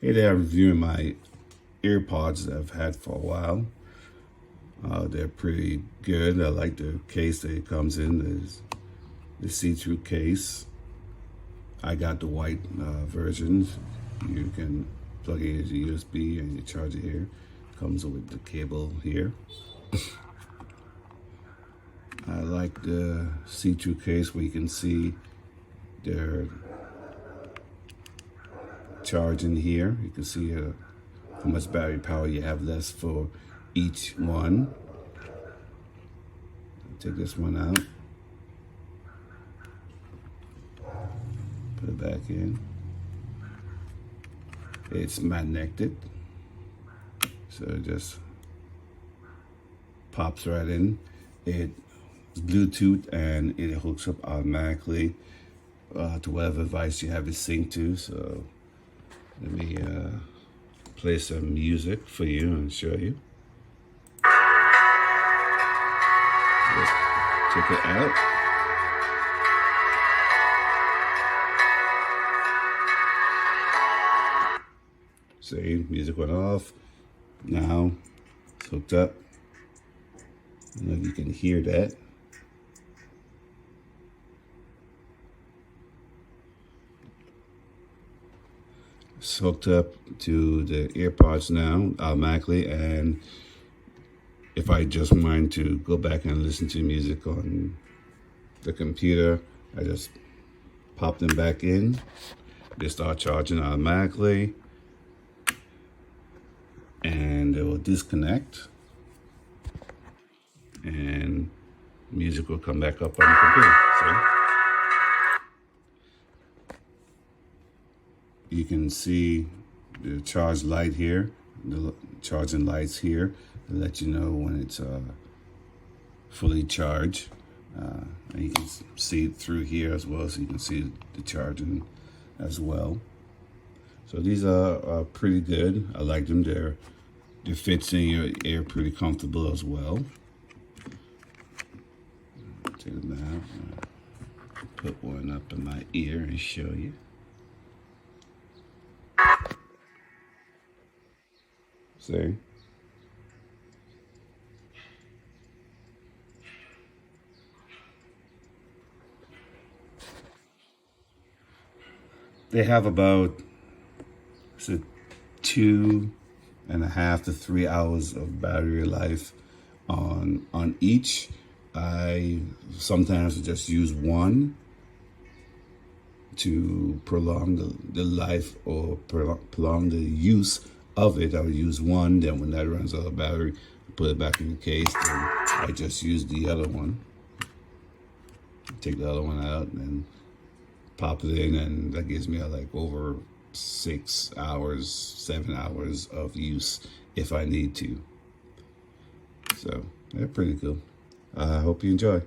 Hey there, I'm reviewing my earpods that I've had for a while. They're pretty good. I like the case that it comes in. There's the see-through case. I got the white version. You can plug it into USB and you charge it here. Comes with the cable here. I like the see-through case where you can see their charging here. You can see how much battery power you have left for each one. Take this one out. Put it back in. It's magnetic, so it just pops right in. It's Bluetooth and it hooks up automatically to whatever device you have it synced to. So let me play some music for you and show you. Just check it out. See, music went off. Now it's hooked up. I don't know if you can hear that. It's hooked up to the earpods now automatically, and if I just want to go back and listen to music on the computer, I just pop them back in. They start charging automatically, and they will disconnect, and music will come back up on the computer. See? You can see the charge light here, the charging lights here to let you know when it's fully charged. And you can see it through here as well, so you can see the charging as well. So these are pretty good. I like them. They fits in your ear pretty comfortable as well. Take them out. Put one up in my ear and show you. See? They have about 2.5 to 3 hours of battery life on each. I sometimes just use one to prolong the life or prolong the use of it. I would use one, then when that runs out of battery, I put it back in the case, then I just use the other one. Take the other one out and pop it in, and that gives me like over 6 hours, 7 hours of use if I need to. So they're pretty cool. I hope you enjoy.